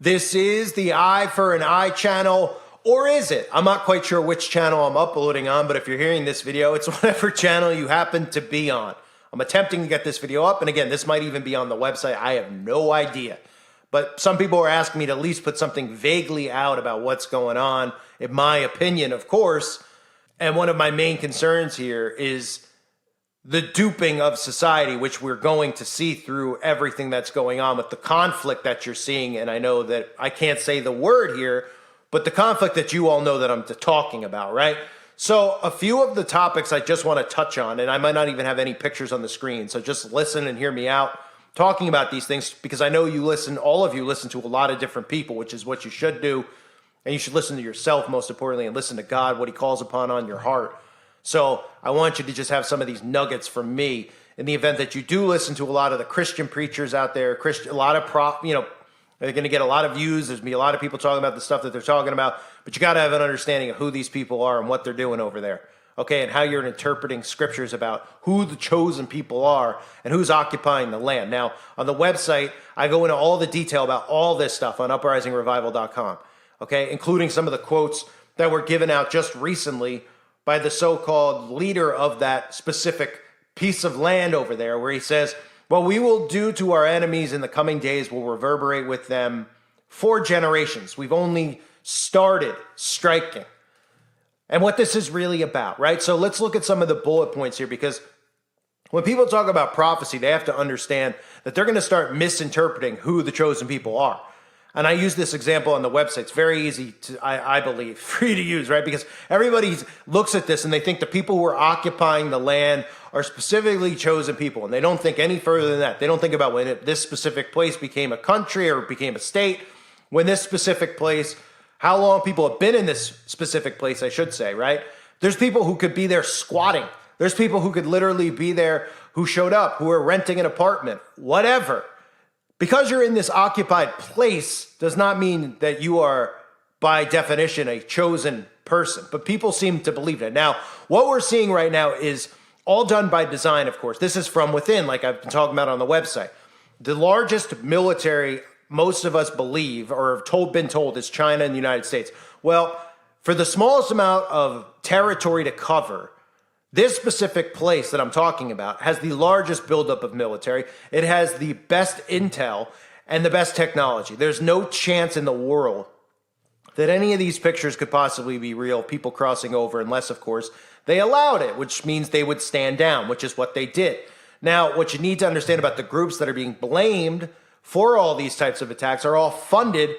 This is the Eye for an Eye channel, or is it? I'm not quite sure which channel I'm uploading on, but if you're hearing this video, it's whatever channel you happen to be on. I'm attempting to get this video up, and again, this might even be on the website. I have no idea. But some people are asking me to at least put something vaguely out about what's going on, in my opinion, of course. And one of my main concerns here is the duping of society, which we're going to see through everything that's going on with the conflict that you're seeing. And I know that I can't say the word here, but the conflict that you all know that I'm talking about, right? So a few of the topics I just want to touch on, and I might not even have any pictures on the screen, so just listen and hear me out talking about these things, because I know you listen, all of you listen to a lot of different people, which is what you should do. And you should listen to yourself, most importantly, and listen to God, what he calls upon on your heart. So I want you to just have some of these nuggets from me in the event that you do listen to a lot of the Christian preachers out there, a lot of they're going to get a lot of views. There's going to be a lot of people talking about the stuff that they're talking about, but you got to have an understanding of who these people are and what they're doing over there. Okay, and how you're interpreting scriptures about who the chosen people are and who's occupying the land. Now, on the website, I go into all the detail about all this stuff on uprisingrevival.com, okay, including some of the quotes that were given out just recently by the so-called leader of that specific piece of land over there, where he says, what we will do to our enemies in the coming days will reverberate with them for generations. We've only started striking. And what this is really about, right? So let's look at some of the bullet points here, because when people talk about prophecy, they have to understand that they're going to start misinterpreting who the chosen people are. And I use this example on the website. It's very easy to, I believe, free to use, right? Because everybody looks at this and they think the people who are occupying the land are specifically chosen people. And they don't think any further than that. They don't think about when this specific place became a country or became a state, when this specific place, how long people have been in this specific place, I should say, right? There's people who could be there squatting. There's people who could literally be there who showed up, who are renting an apartment, whatever. Because you're in this occupied place does not mean that you are, by definition, a chosen person. But people seem to believe that. Now, what we're seeing right now is all done by design, of course. This is from within, like I've been talking about on the website. The largest military, most of us believe, or have been told, is China and the United States. Well, for the smallest amount of territory to cover, this specific place that I'm talking about has the largest buildup of military. It has the best intel and the best technology. There's no chance in the world that any of these pictures could possibly be real, people crossing over, unless, of course, they allowed it, which means they would stand down, which is what they did. Now, what you need to understand about the groups that are being blamed for all these types of attacks are all funded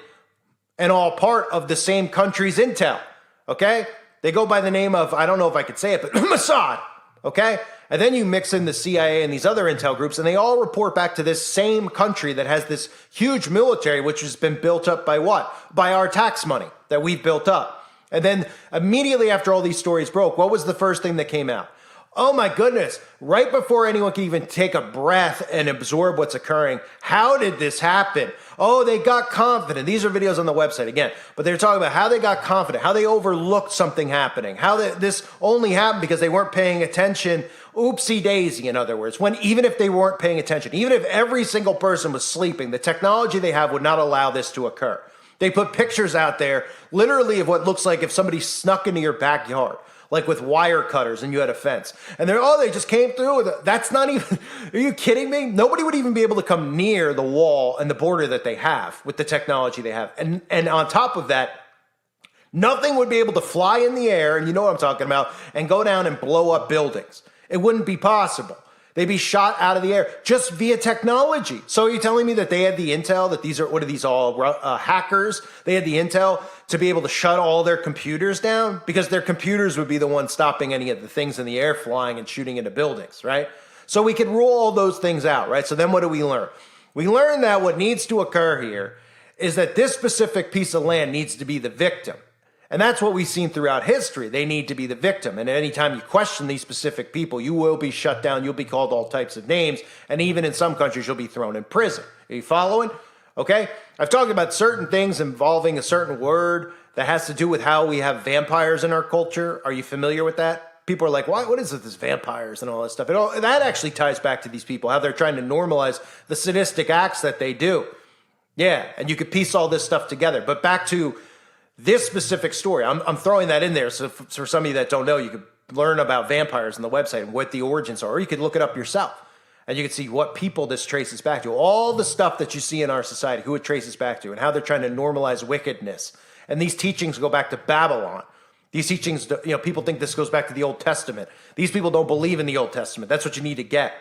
and all part of the same country's intel, okay? They go by the name of, I don't know if I could say it, but Mossad, okay? And then you mix in the CIA and these other intel groups, and they all report back to this same country that has this huge military, which has been built up by what? By our tax money that we've built up. And then immediately after all these stories broke, what was the first thing that came out? Oh my goodness, right before anyone can even take a breath and absorb what's occurring, how did this happen? Oh, they got confident. These are videos on the website again, but they're talking about how they got confident, how they overlooked something happening, how this only happened because they weren't paying attention. Oopsie daisy, in other words, when even if they weren't paying attention, even if every single person was sleeping, the technology they have would not allow this to occur. They put pictures out there, literally, of what looks like if somebody snuck into your backyard, like with wire cutters and you had a fence. And they just came through with it. That's not even, are you kidding me? Nobody would even be able to come near the wall and the border that they have with the technology they have. And on top of that, nothing would be able to fly in the air, and you know what I'm talking about, and go down and blow up buildings. It wouldn't be possible. They'd be shot out of the air just via technology. So are you telling me that they had the intel, that these are, what are these all, hackers? They had the intel to be able to shut all their computers down? Because their computers would be the ones stopping any of the things in the air flying and shooting into buildings, right? So we could rule all those things out, right? So then what do we learn? We learn that what needs to occur here is that this specific piece of land needs to be the victim. And that's what we've seen throughout history. They need to be the victim. And anytime you question these specific people, you will be shut down. You'll be called all types of names. And even in some countries, you'll be thrown in prison. Are you following? Okay? I've talked about certain things involving a certain word that has to do with how we have vampires in our culture. Are you familiar with that? People are like, what is it, this vampires and all that stuff? That actually ties back to these people, how they're trying to normalize the sadistic acts that they do. Yeah, and you could piece all this stuff together. But back to this specific story, I'm throwing that in there so for some of you that don't know, you could learn about vampires on the website and what the origins are, or you could look it up yourself. And you can see what people this traces back to. All the stuff that you see in our society, who it traces back to, and how they're trying to normalize wickedness. And these teachings go back to Babylon. These teachings, people think this goes back to the Old Testament. These people don't believe in the Old Testament. That's what you need to get.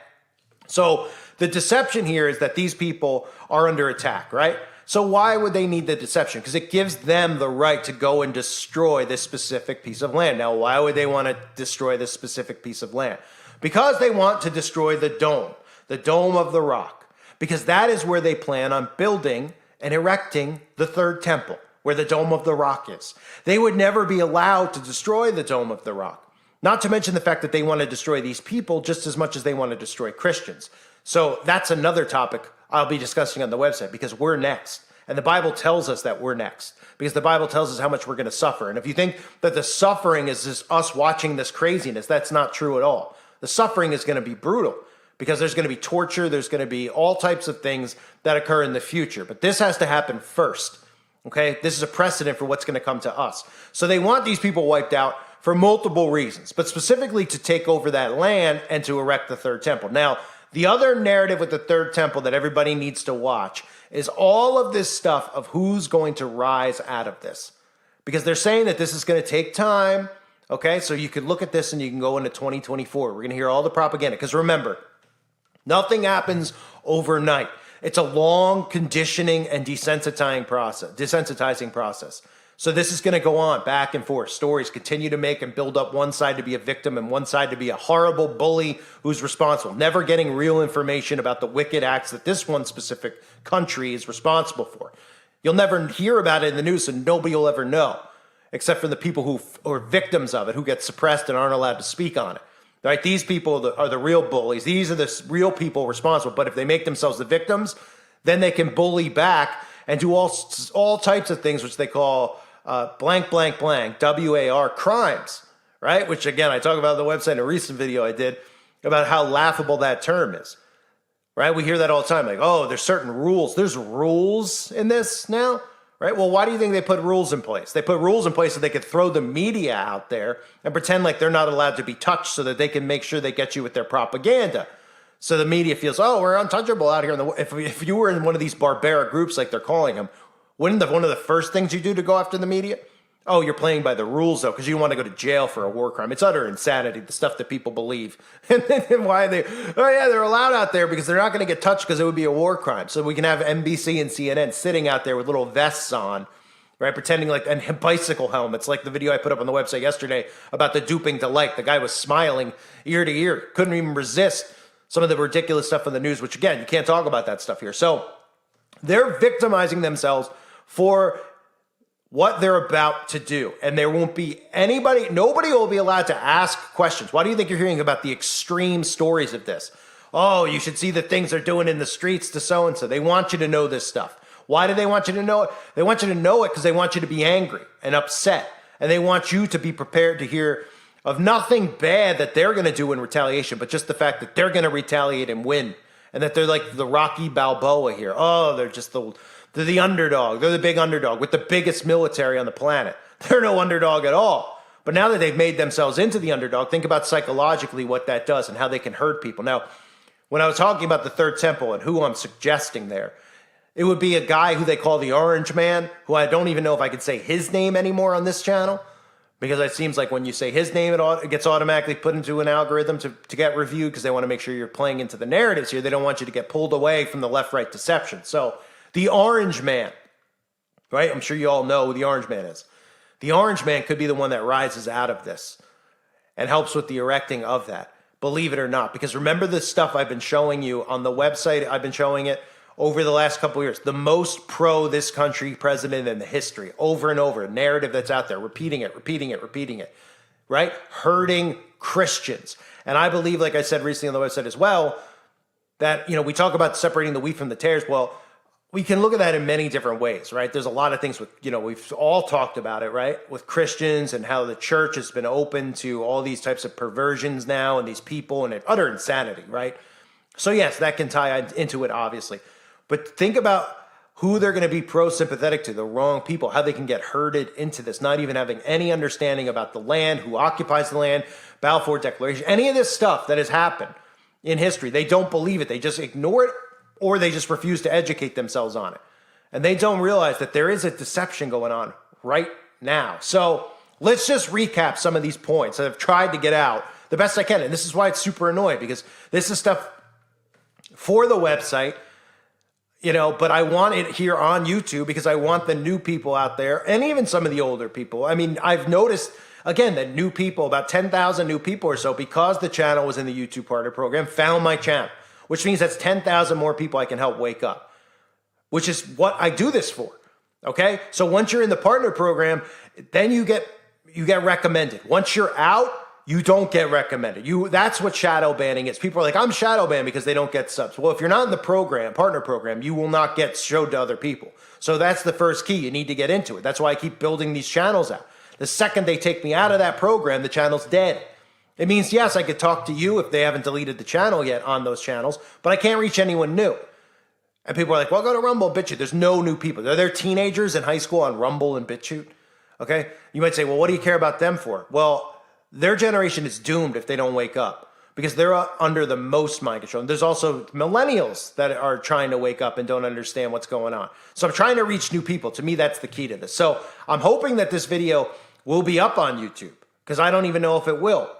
So the deception here is that these people are under attack, right? So why would they need the deception? Because it gives them the right to go and destroy this specific piece of land. Now, why would they want to destroy this specific piece of land? Because they want to destroy the dome of the rock, because that is where they plan on building and erecting the third temple, where the dome of the rock is. They would never be allowed to destroy the dome of the rock, not to mention the fact that they want to destroy these people just as much as they want to destroy Christians. So that's another topic I'll be discussing on the website, because we're next. And the Bible tells us that we're next, because the Bible tells us how much we're going to suffer. And if you think that the suffering is just us watching this craziness, that's not true at all. The suffering is going to be brutal, because there's going to be torture. There's going to be all types of things that occur in the future. But this has to happen first. Okay, this is a precedent for what's going to come to us. So they want these people wiped out for multiple reasons, but specifically to take over that land and to erect the third temple. Now, the other narrative with the third temple that everybody needs to watch is all of this stuff of who's going to rise out of this, because they're saying that this is going to take time. Okay, so you could look at this and you can go into 2024. We're going to hear all the propaganda, because remember, nothing happens overnight. It's a long conditioning and desensitizing process. So this is going to go on back and forth. Stories continue to make and build up one side to be a victim and one side to be a horrible bully who's responsible, never getting real information about the wicked acts that this one specific country is responsible for. You'll never hear about it in the news, so nobody will ever know, except for the people who are victims of it, who get suppressed and aren't allowed to speak on it. Right? These people are the real bullies. These are the real people responsible. But if they make themselves the victims, then they can bully back and do all types of things, which they call blank, blank, blank, WAR crimes, right? Which, again, I talk about on the website in a recent video I did about how laughable that term is, right? We hear that all the time, like, oh, there's certain rules. There's rules in this now, right? Well, why do you think they put rules in place? They put rules in place so they could throw the media out there and pretend like they're not allowed to be touched so that they can make sure they get you with their propaganda. So the media feels, oh, we're untouchable out here. If you were in one of these barbaric groups like they're calling them, wouldn't one of the first things you do to go after the media? Oh, you're playing by the rules, though, because you want to go to jail for a war crime. It's utter insanity, the stuff that people believe. And then why they're allowed out there because they're not going to get touched because it would be a war crime. So we can have NBC and CNN sitting out there with little vests on, right, pretending like, and bicycle helmets, like the video I put up on the website yesterday about the duping delight. The guy was smiling ear to ear, couldn't even resist some of the ridiculous stuff in the news, which, again, you can't talk about that stuff here. So they're victimizing themselves for what they're about to do. And there won't be nobody will be allowed to ask questions. Why do you think you're hearing about the extreme stories of this? Oh, you should see the things they're doing in the streets to so-and-so. They want you to know this stuff. Why do they want you to know it? They want you to know it because they want you to be angry and upset. And they want you to be prepared to hear of nothing bad that they're going to do in retaliation, but just the fact that they're going to retaliate and win. And that they're like the Rocky Balboa here. Oh, they're the underdog. They're the big underdog with the biggest military on the planet. They're no underdog at all. But now that they've made themselves into the underdog, think about psychologically what that does and how they can hurt people. Now, when I was talking about the third temple and who I'm suggesting there, it would be a guy who they call the Orange Man, who I don't even know if I could say his name anymore on this channel, because it seems like when you say his name, it gets automatically put into an algorithm to get reviewed because they want to make sure you're playing into the narratives here. They don't want you to get pulled away from the left-right deception. So the Orange Man, right? I'm sure you all know who the Orange Man is. The Orange Man could be the one that rises out of this and helps with the erecting of that, believe it or not. Because remember the stuff I've been showing you on the website, I've been showing it over the last couple of years. The most pro this country president in the history, over and over, a narrative that's out there, repeating it, right? Hurting Christians. And I believe, like I said recently on the website as well, that, we talk about separating the wheat from the tares. Well, we can look at that in many different ways, right? There's a lot of things with, we've all talked about it, right? With Christians and how the church has been open to all these types of perversions now and these people and utter insanity, right? So yes, that can tie into it, obviously. But think about who they're going to be pro-sympathetic to, the wrong people, how they can get herded into this, not even having any understanding about the land, who occupies the land, Balfour Declaration, any of this stuff that has happened in history. They don't believe it. They just ignore it, or they just refuse to educate themselves on it. And they don't realize that there is a deception going on right now. So let's just recap some of these points that I've tried to get out the best I can. And this is why it's super annoying, because this is stuff for the website, but I want it here on YouTube because I want the new people out there, and even some of the older people. I mean, I've noticed, again, that new people, about 10,000 new people or so, because the channel was in the YouTube partner program, found my channel, which means that's 10,000 more people I can help wake up, which is what I do this for. Okay? So once you're in the partner program, then you get recommended. Once you're out, you don't get recommended. That's what shadow banning is. People are like, I'm shadow banned because they don't get subs. Well, if you're not in the program, partner program, you will not get showed to other people. So that's the first key. You need to get into it. That's why I keep building these channels out. The second they take me out of that program, the channel's dead. It means, yes, I could talk to you if they haven't deleted the channel yet on those channels, but I can't reach anyone new. And people are like, well, go to Rumble and BitChute. There's no new people. Are there teenagers in high school on Rumble and BitChute? Okay? You might say, well, what do you care about them for? Well, their generation is doomed if they don't wake up, because they're under the most mind control. And there's also millennials that are trying to wake up and don't understand what's going on. So I'm trying to reach new people. To me, that's the key to this. So I'm hoping that this video will be up on YouTube, because I don't even know if it will.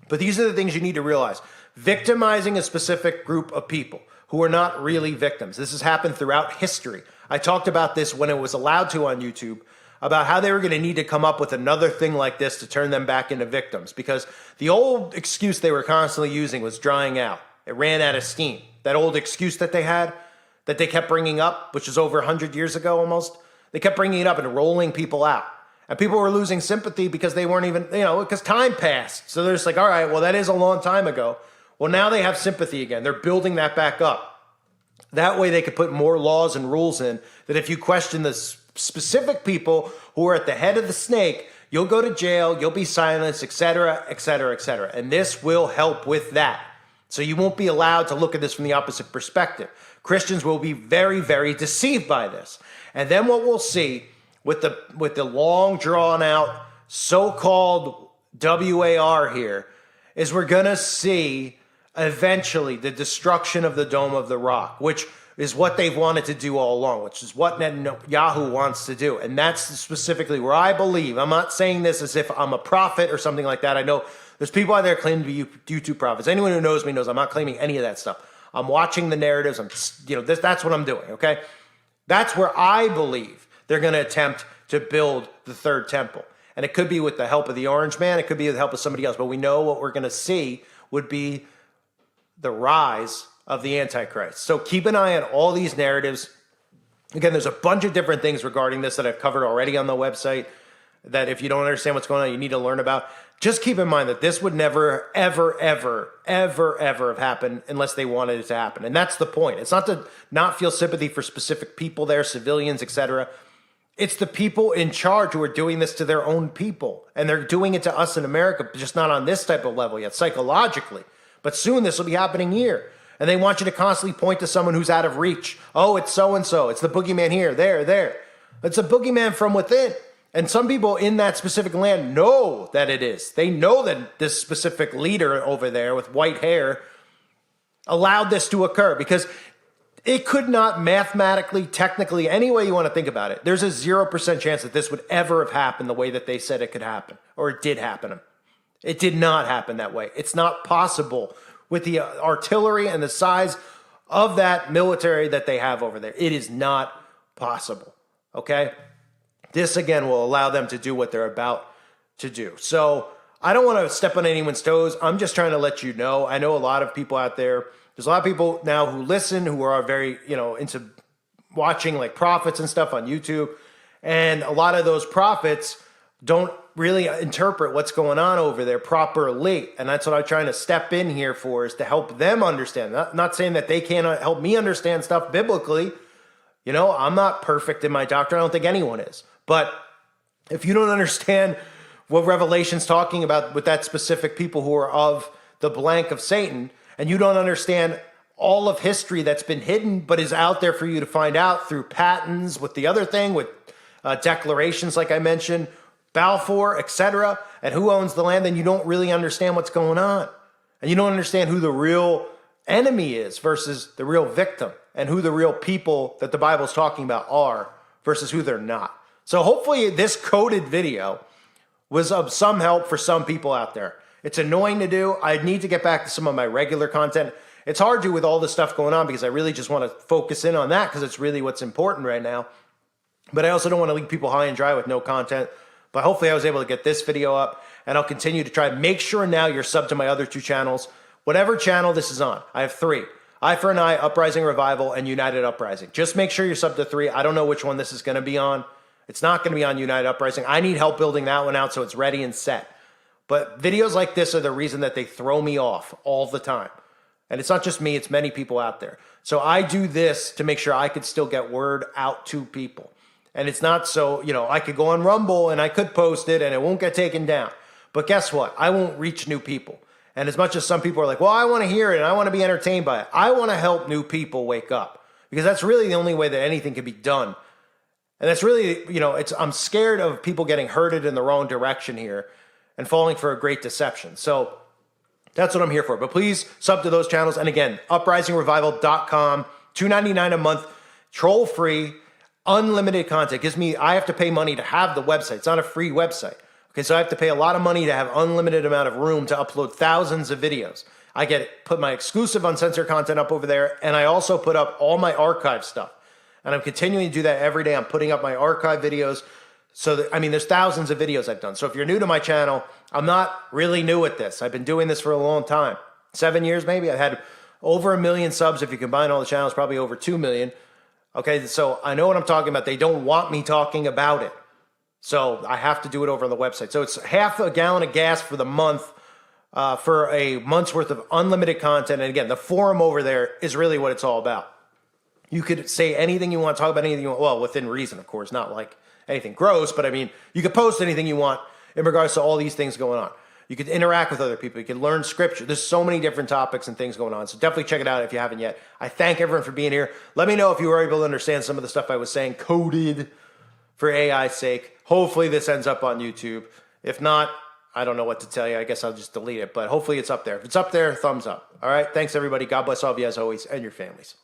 But these are the things you need to realize. Victimizing a specific group of people who are not really victims. This has happened throughout history. I talked about this when it was allowed to on YouTube, about how they were going to need to come up with another thing like this to turn them back into victims, because the old excuse they were constantly using was drying out. It ran out of steam. That old excuse that they had, that they kept bringing up, which is over 100 years ago almost, they kept bringing it up and rolling people out. And people were losing sympathy because they weren't even, because time passed. So they're just like, all right, well, that is a long time ago. Well, now they have sympathy again. They're building that back up. That way they could put more laws and rules in that if you question the specific people who are at the head of the snake, you'll go to jail, you'll be silenced, etc., etc., etc. And this will help with that. So you won't be allowed to look at this from the opposite perspective. Christians will be very, very deceived by this. And then what we'll see with the long drawn out so-called WAR here is we're going to see eventually the destruction of the Dome of the Rock, which is what they've wanted to do all along, which is what Netanyahu wants to do. And that's specifically where I believe. I'm not saying this as if I'm a prophet or something like that. I know there's people out there claiming to be YouTube prophets. Anyone who knows me knows I'm not claiming any of that stuff. I'm watching the narratives. That's what I'm doing, okay? That's where I believe they're going to attempt to build the third temple. And it could be with the help of the Orange Man. It could be with the help of somebody else. But we know what we're going to see would be the rise of the Antichrist. So keep an eye on all these narratives. Again, there's a bunch of different things regarding this that I've covered already on the website that if you don't understand what's going on, you need to learn about. Just keep in mind that this would never, ever, ever, ever, ever have happened unless they wanted it to happen. And that's the point. It's not to not feel sympathy for specific people there, civilians, etc. It's the people in charge who are doing this to their own people. And they're doing it to us in America, just not on this type of level yet, psychologically. But soon this will be happening here. And they want you to constantly point to someone who's out of reach. Oh, it's so-and-so. It's the boogeyman here, there. It's a boogeyman from within. And some people in that specific land know that it is. They know that this specific leader over there with white hair allowed this to occur because it could not mathematically, technically, any way you want to think about it. There's a 0% chance that this would ever have happened the way that they said it could happen, or it did happen. It did not happen that way. It's not possible with the artillery and the size of that military that they have over there. It is not possible, okay? This, again, will allow them to do what they're about to do. So I don't want to step on anyone's toes. I'm just trying to let you know. I know a lot of people out there. There's a lot of people now who listen, who are very, into watching like prophets and stuff on YouTube. And a lot of those prophets don't really interpret what's going on over there properly. And that's what I'm trying to step in here for, is to help them understand. Not saying that they can't help me understand stuff biblically. I'm not perfect in my doctrine. I don't think anyone is. But if you don't understand what Revelation's talking about with that specific people who are of the blank of Satan, and you don't understand all of history that's been hidden, but is out there for you to find out through patents, with the other thing, with declarations like I mentioned, Balfour, etc., and who owns the land, then you don't really understand what's going on. And you don't understand who the real enemy is versus the real victim, and who the real people that the Bible's talking about are versus who they're not. So hopefully this coded video was of some help for some people out there. It's annoying to do. I need to get back to some of my regular content. It's hard to with all this stuff going on because I really just want to focus in on that because it's really what's important right now. But I also don't want to leave people high and dry with no content. But hopefully I was able to get this video up, and I'll continue to try. Make sure now you're subbed to my other 2 channels. Whatever channel this is on, I have 3. Eye for an Eye, Uprising Revival, and United Uprising. Just make sure you're subbed to 3. I don't know which one this is going to be on. It's not going to be on United Uprising. I need help building that one out so it's ready and set. But videos like this are the reason that they throw me off all the time. And it's not just me, it's many people out there. So I do this to make sure I could still get word out to people. And it's not so, I could go on Rumble and I could post it and it won't get taken down. But guess what? I won't reach new people. And as much as some people are like, well, I want to hear it and I want to be entertained by it, I want to help new people wake up. Because that's really the only way that anything can be done. And that's really, I'm scared of people getting herded in the wrong direction here and falling for a great deception. So that's what I'm here for. But please sub to those channels. And again, uprisingrevival.com, $2.99 a month, troll-free, unlimited content. I have to pay money to have the website. It's not a free website. Okay, so I have to pay a lot of money to have unlimited amount of room to upload thousands of videos. I put my exclusive uncensored content up over there, and I also put up all my archive stuff. And I'm continuing to do that every day. I'm putting up my archive videos. So, there's thousands of videos I've done. So if you're new to my channel, I'm not really new at this. I've been doing this for a long time. 7 years maybe. I've had over 1 million subs. If you combine all the channels, probably over 2 million. Okay, so I know what I'm talking about. They don't want me talking about it. So I have to do it over on the website. So it's half a gallon of gas for the month for a month's worth of unlimited content. And again, the forum over there is really what it's all about. You could say anything you want, talk about anything you want. Well, within reason, of course, not like anything gross, but you could post anything you want in regards to all these things going on. You could interact with other people. You could learn scripture. There's so many different topics and things going on. So definitely check it out if you haven't yet. I thank everyone for being here. Let me know if you were able to understand some of the stuff I was saying, coded for AI's sake. Hopefully this ends up on YouTube. If not, I don't know what to tell you. I guess I'll just delete it. But hopefully it's up there. If it's up there, thumbs up. All right. Thanks, everybody. God bless all of you as always and your families.